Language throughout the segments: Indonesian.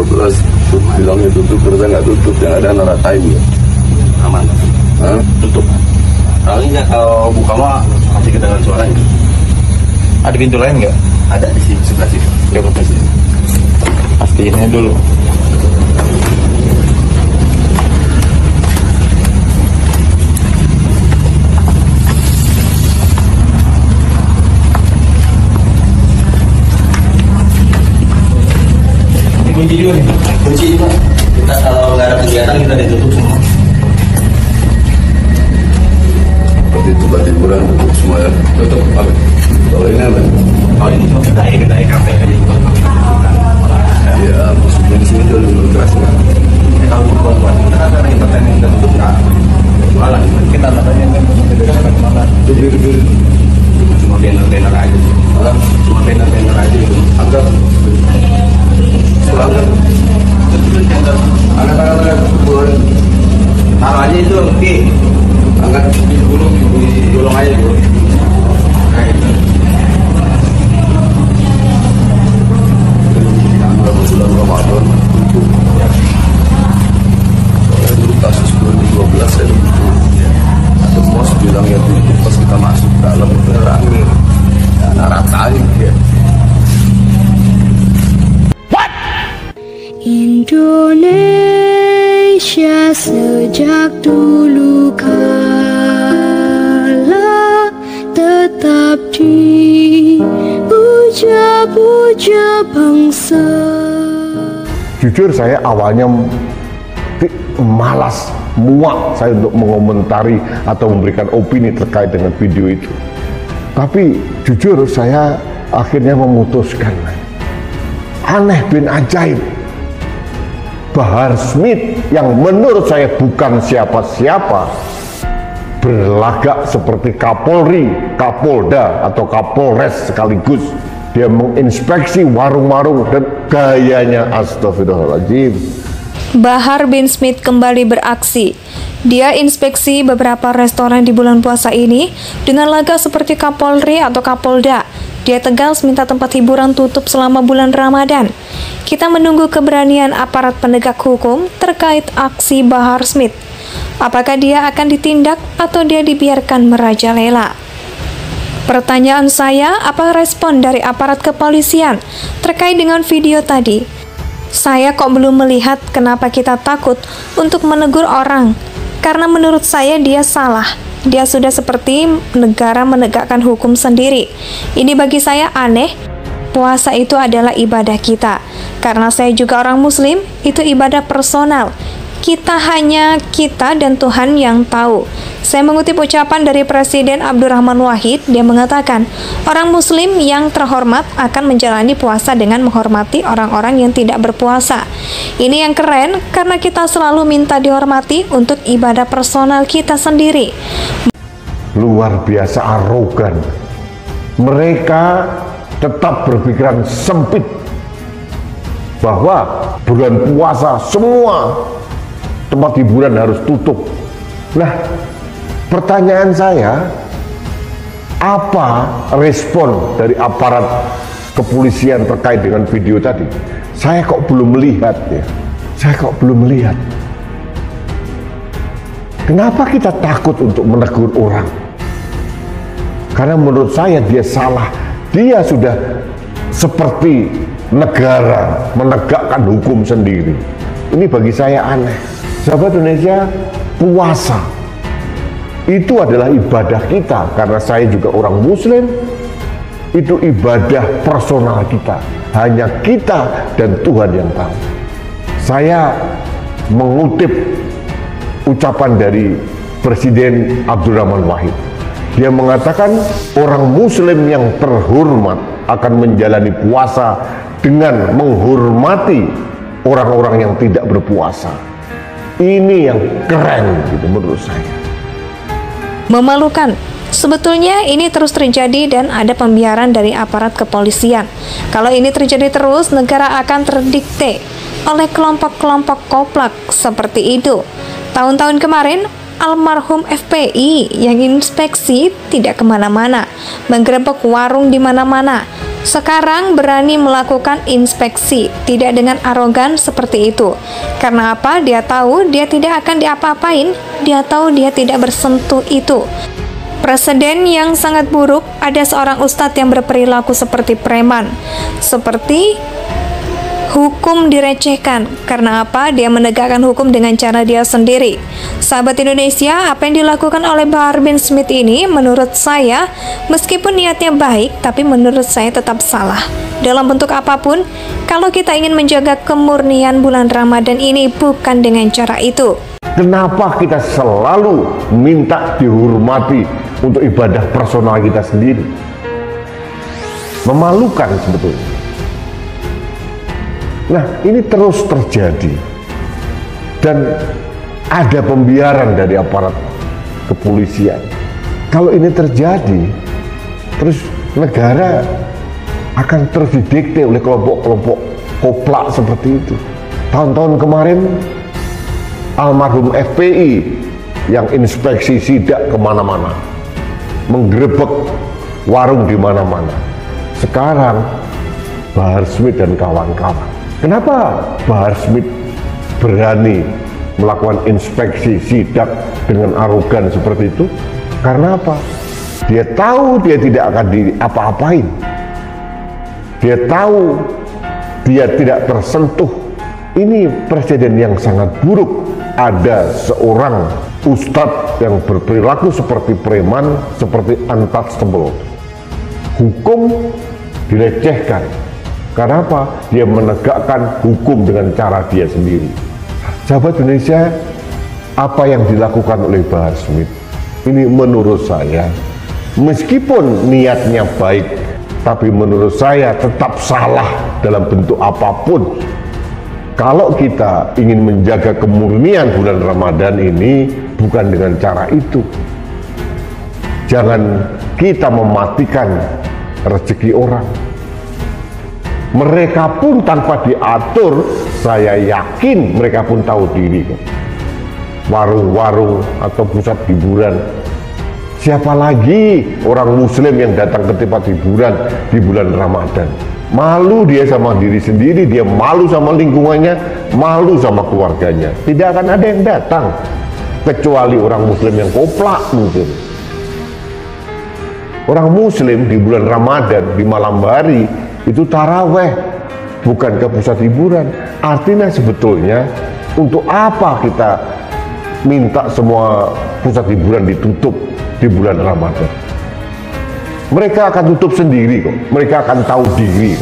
12 bilangnya tutup, ternyata nggak tutup, yang ada naratain ya. Aman. Tutup. Kalau buka mah pasti kedengaran suaranya. Ada pintu lain nggak? Ada di sini sebelah sini. Coba pastiinnya dulu. Kunci juga nih. Kunci juga. Kita kalau nggak ada kegiatan kita ditutup semua. Seperti tempat hiburan tutup semua ya. Tutup. Kalau ini apa? Oh ini cuma kedai kafe aja. Ya, maksudnya di sini dulu keras ya. Kalau buat kita kan ada entertainment kita tutup nggak jualan. Kita katanya kan tidak jualan. Cuma banner aja. Cuma banner aja itu. Anggap pelanggan anak-anak boleh taruh aja itu di angkat gulung aja dulu. Bulan Ramadan soalnya dulu kasus 2012 ya ada bos bilang ya tutup, pas kita masuk dalam itu rame ya naratain ya. Indonesia sejak dulu kala tetap dipuja-puja bangsa. Jujur saya awalnya malas, muak saya untuk mengomentari atau memberikan opini terkait dengan video itu. Tapi jujur saya akhirnya memutuskan. Aneh bin ajaib, Bahar Smith yang menurut saya bukan siapa-siapa berlagak seperti Kapolri, Kapolda atau Kapolres sekaligus. Dia menginspeksi warung-warung dan gayanya astagfirullahaladzim. Bahar bin Smith kembali beraksi. Dia inspeksi beberapa restoran di bulan puasa ini dengan laga seperti Kapolri atau Kapolda. Dia tegas minta tempat hiburan tutup selama bulan Ramadan. Kita menunggu keberanian aparat penegak hukum terkait aksi Bahar Smith. Apakah dia akan ditindak atau dia dibiarkan merajalela? Pertanyaan saya, apa respon dari aparat kepolisian terkait dengan video tadi? Saya kok belum melihat kenapa kita takut untuk menegur orang, karena menurut saya dia salah. Dia sudah seperti negara menegakkan hukum sendiri. Ini bagi saya aneh. Puasa itu adalah ibadah kita. Karena saya juga orang muslim, itu ibadah personal. Kita dan Tuhan yang tahu. Saya mengutip ucapan dari Presiden Abdurrahman Wahid. Dia mengatakan, orang muslim yang terhormat akan menjalani puasa dengan menghormati orang-orang yang tidak berpuasa. Ini yang keren karena kita selalu minta dihormati untuk ibadah personal kita sendiri. Luar biasa arogan. Mereka tetap berpikiran sempit bahwa bulan puasa semua tempat hiburan harus tutup. Nah, pertanyaan saya, apa respon dari aparat kepolisian terkait dengan video tadi? Saya kok belum melihat ya. Saya kok belum melihat. Kenapa kita takut untuk menegur orang? Karena menurut saya dia salah. Dia sudah seperti negara menegakkan hukum sendiri. Ini bagi saya aneh. Sahabat Indonesia, puasa itu adalah ibadah kita. Karena saya juga orang muslim, itu ibadah personal kita. Hanya kita dan Tuhan yang tahu. Saya mengutip ucapan dari Presiden Abdurrahman Wahid. Dia mengatakan orang muslim yang terhormat akan menjalani puasa dengan menghormati orang-orang yang tidak berpuasa. Ini yang keren gitu menurut saya. Memalukan. Sebetulnya ini terus terjadi dan ada pembiaran dari aparat kepolisian. Kalau ini terjadi terus, negara akan terdikte oleh kelompok-kelompok koplak seperti itu. Tahun-tahun kemarin, almarhum FPI yang inspeksi tidak kemana-mana, menggerebek warung di mana-mana. Sekarang berani melakukan inspeksi, tidak dengan arogan seperti itu. Karena apa? Dia tahu dia tidak akan diapa-apain, dia tahu dia tidak bersentuh itu. Presiden yang sangat buruk, ada seorang ustadz yang berperilaku seperti preman. Seperti hukum direcehkan. Karena apa? Dia menegakkan hukum dengan cara dia sendiri. Sahabat Indonesia, apa yang dilakukan oleh Bahar bin Smith ini menurut saya, meskipun niatnya baik, tapi menurut saya tetap salah. Dalam bentuk apapun, kalau kita ingin menjaga kemurnian bulan Ramadan ini bukan dengan cara itu. Kenapa kita selalu minta dihormati untuk ibadah personal kita sendiri? Memalukan sebetulnya. Nah, ini terus terjadi dan ada pembiaran dari aparat kepolisian. Kalau ini terjadi, terus negara akan terus didikte oleh kelompok-kelompok koplak seperti itu. Tahun-tahun kemarin, almarhum FPI yang inspeksi sidak kemana-mana, menggerebek warung di mana-mana. Sekarang Bahar Smith dan kawan-kawan. Kenapa Bahar Smith berani melakukan inspeksi sidak dengan arogan seperti itu? Karena apa? Dia tahu dia tidak akan diapa-apain. Dia tahu dia tidak tersentuh. Ini presiden yang sangat buruk. Ada seorang ustadz yang berperilaku seperti preman, seperti untouchable. Hukum dilecehkan. Karena apa? Dia menegakkan hukum dengan cara dia sendiri. Sahabat Indonesia, apa yang dilakukan oleh Bahar Smith ini menurut saya, meskipun niatnya baik, tapi menurut saya tetap salah dalam bentuk apapun. Kalau kita ingin menjaga kemurnian bulan Ramadan ini, bukan dengan cara itu. Jangan kita mematikan rezeki orang. Mereka pun tanpa diatur, saya yakin mereka pun tahu diri. Warung-warung atau pusat hiburan, siapa lagi orang muslim yang datang ke tempat hiburan di bulan Ramadan? Malu dia sama diri sendiri, dia malu sama lingkungannya, malu sama keluarganya. Tidak akan ada yang datang, kecuali orang muslim yang koplak mungkin. Orang muslim di bulan Ramadan, di malam hari, itu taraweh, bukan ke pusat hiburan. Artinya sebetulnya untuk apa kita minta semua pusat hiburan ditutup di bulan Ramadan? Mereka akan tutup sendiri kok, mereka akan tahu diri.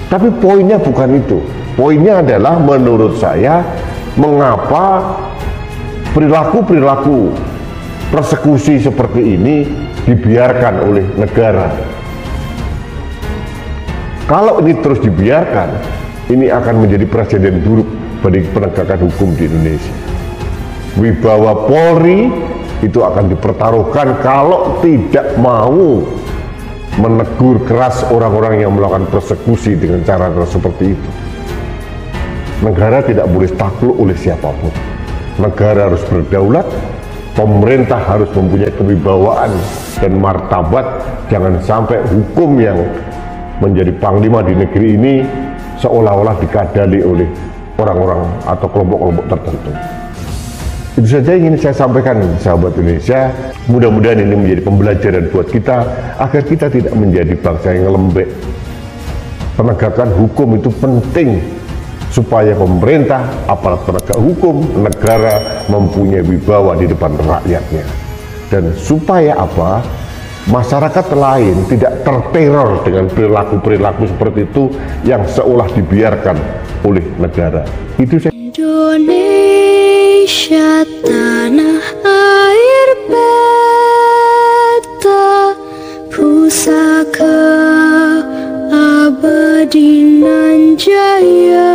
Tapi poinnya bukan itu. Poinnya adalah menurut saya, mengapa perilaku-perilaku persekusi seperti ini dibiarkan oleh negara. Kalau ini terus dibiarkan, ini akan menjadi presiden buruk bagi penegakan hukum di Indonesia. Wibawa Polri itu akan dipertaruhkan kalau tidak mau menegur keras orang-orang yang melakukan persekusi dengan cara seperti itu. Negara tidak boleh takluk oleh siapapun. Negara harus berdaulat, pemerintah harus mempunyai kewibawaan dan martabat. Jangan sampai hukum yang menjadi panglima di negeri ini seolah-olah dikadali oleh orang-orang atau kelompok-kelompok tertentu. Itu saja yang ingin saya sampaikan, sahabat Indonesia. Mudah-mudahan ini menjadi pembelajaran buat kita agar kita tidak menjadi bangsa yang lembek. Penegakan hukum itu penting supaya pemerintah, aparat penegak hukum, negara mempunyai wibawa di depan rakyatnya. Dan supaya apa? Masyarakat lain tidak terteror dengan perilaku-perilaku seperti itu yang seolah dibiarkan oleh negara. Itu saya. Indonesia tanah air beta, pusaka abadi nan jaya.